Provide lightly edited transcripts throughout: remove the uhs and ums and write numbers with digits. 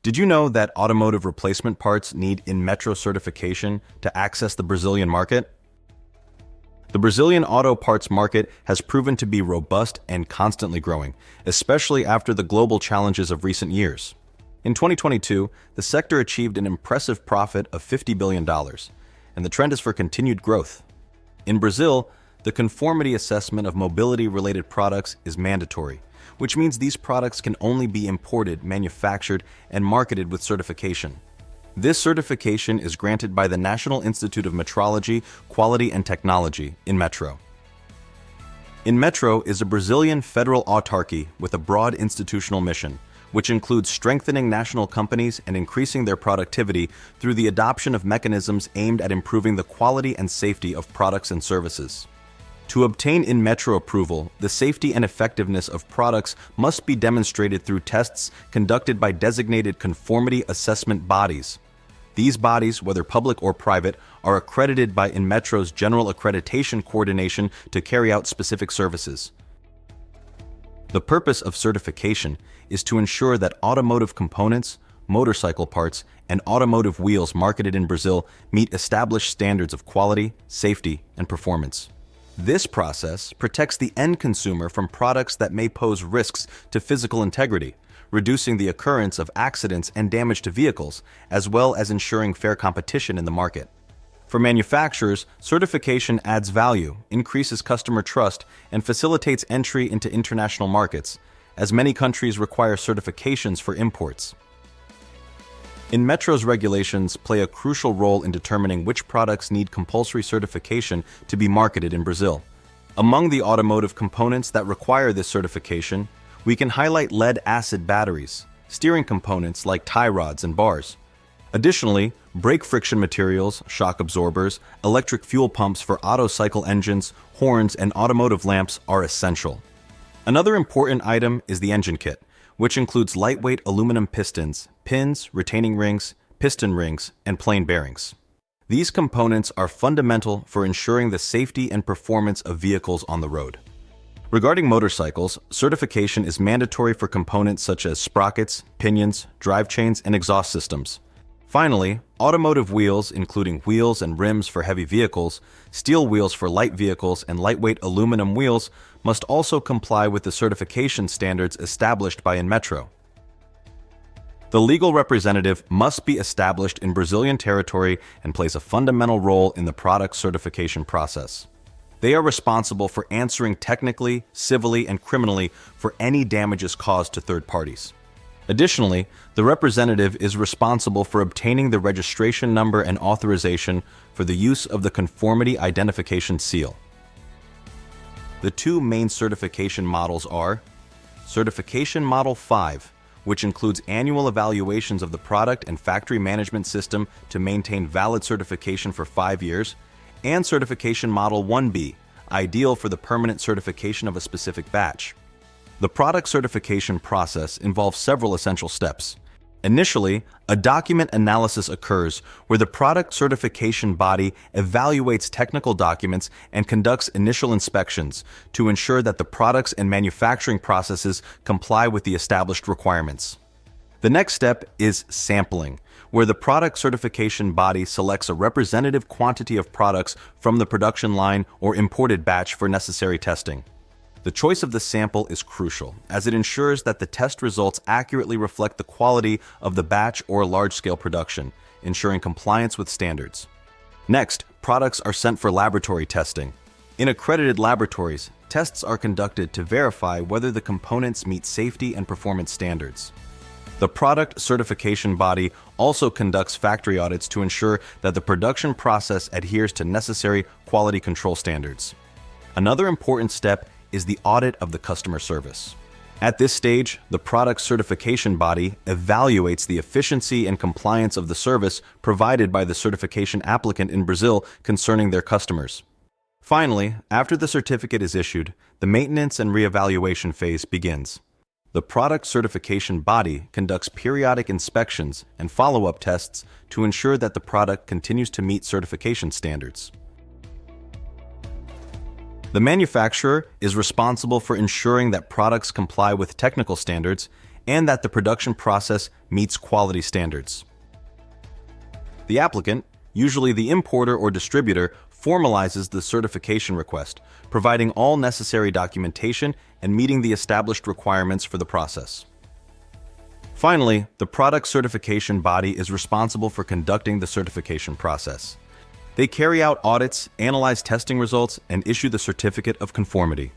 Did you know that automotive replacement parts need Inmetro certification to access the Brazilian market? The Brazilian auto parts market has proven to be robust and constantly growing, especially after the global challenges of recent years. In 2022, the sector achieved an impressive profit of $50 billion, and the trend is for continued growth. In Brazil, the conformity assessment of mobility-related products is mandatory, which means these products can only be imported, manufactured, and marketed with certification. This certification is granted by the National Institute of Metrology, Quality and Technology, Inmetro. Inmetro is a Brazilian federal autarky with a broad institutional mission, which includes strengthening national companies and increasing their productivity through the adoption of mechanisms aimed at improving the quality and safety of products and services. To obtain Inmetro approval, the safety and effectiveness of products must be demonstrated through tests conducted by designated conformity assessment bodies. These bodies, whether public or private, are accredited by Inmetro's General Accreditation Coordination to carry out specific services. The purpose of certification is to ensure that automotive components, motorcycle parts, and automotive wheels marketed in Brazil meet established standards of quality, safety, and performance. This process protects the end consumer from products that may pose risks to physical integrity, reducing the occurrence of accidents and damage to vehicles, as well as ensuring fair competition in the market. For manufacturers, certification adds value, increases customer trust, and facilitates entry into international markets, as many countries require certifications for imports. Inmetro's regulations play a crucial role in determining which products need compulsory certification to be marketed in Brazil. Among the automotive components that require this certification, we can highlight lead-acid batteries, steering components like tie rods and bars. Additionally, brake friction materials, shock absorbers, electric fuel pumps for auto cycle engines, horns, and automotive lamps are essential. Another important item is the engine kit, which includes lightweight aluminum pistons, pins, retaining rings, piston rings, and plain bearings. These components are fundamental for ensuring the safety and performance of vehicles on the road. Regarding motorcycles, certification is mandatory for components such as sprockets, pinions, drive chains, and exhaust systems. Finally, automotive wheels, including wheels and rims for heavy vehicles, steel wheels for light vehicles, and lightweight aluminum wheels, must also comply with the certification standards established by Inmetro. The legal representative must be established in Brazilian territory and plays a fundamental role in the product certification process. They are responsible for answering technically, civilly, and criminally for any damages caused to third parties. Additionally, the representative is responsible for obtaining the registration number and authorization for the use of the Conformity Identification Seal. The two main certification models are Certification Model 5, which includes annual evaluations of the product and factory management system to maintain valid certification for 5 years, and Certification Model 1B, ideal for the permanent certification of a specific batch. The product certification process involves several essential steps. Initially, a document analysis occurs where the product certification body evaluates technical documents and conducts initial inspections to ensure that the products and manufacturing processes comply with the established requirements. The next step is sampling, where the product certification body selects a representative quantity of products from the production line or imported batch for necessary testing. The choice of the sample is crucial, as it ensures that the test results accurately reflect the quality of the batch or large-scale production, ensuring compliance with standards. Next, products are sent for laboratory testing. In accredited laboratories, tests are conducted to verify whether the components meet safety and performance standards. The product certification body also conducts factory audits to ensure that the production process adheres to necessary quality control standards. Another important step is the audit of the customer service. At this stage, the product certification body evaluates the efficiency and compliance of the service provided by the certification applicant in Brazil concerning their customers. Finally, after the certificate is issued, the maintenance and reevaluation phase begins. The product certification body conducts periodic inspections and follow-up tests to ensure that the product continues to meet certification standards. The manufacturer is responsible for ensuring that products comply with technical standards and that the production process meets quality standards. The applicant, usually the importer or distributor, formalizes the certification request, providing all necessary documentation and meeting the established requirements for the process. Finally, the product certification body is responsible for conducting the certification process. They carry out audits, analyze testing results, and issue the certificate of conformity.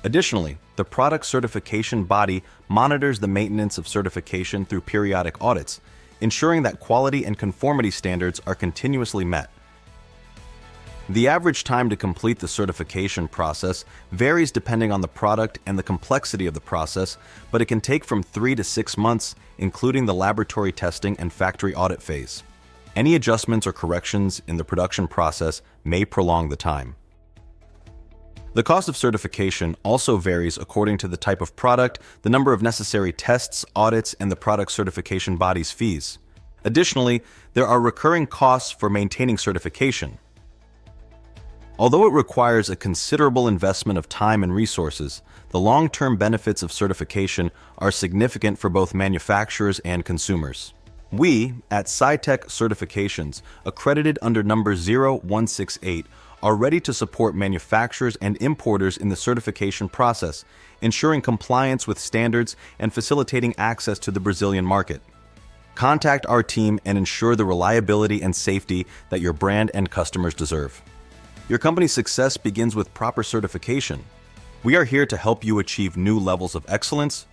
Additionally, the product certification body monitors the maintenance of certification through periodic audits, ensuring that quality and conformity standards are continuously met. The average time to complete the certification process varies depending on the product and the complexity of the process, but it can take from 3 to 6 months, including the laboratory testing and factory audit phase. Any adjustments or corrections in the production process may prolong the time. The cost of certification also varies according to the type of product, the number of necessary tests, audits, and the product certification body's fees. Additionally, there are recurring costs for maintaining certification. Although it requires a considerable investment of time and resources, the long-term benefits of certification are significant for both manufacturers and consumers. We, at SCiTec Certifications, accredited under number 0168, are ready to support manufacturers and importers in the certification process, ensuring compliance with standards and facilitating access to the Brazilian market. Contact our team and ensure the reliability and safety that your brand and customers deserve. Your company's success begins with proper certification. We are here to help you achieve new levels of excellence,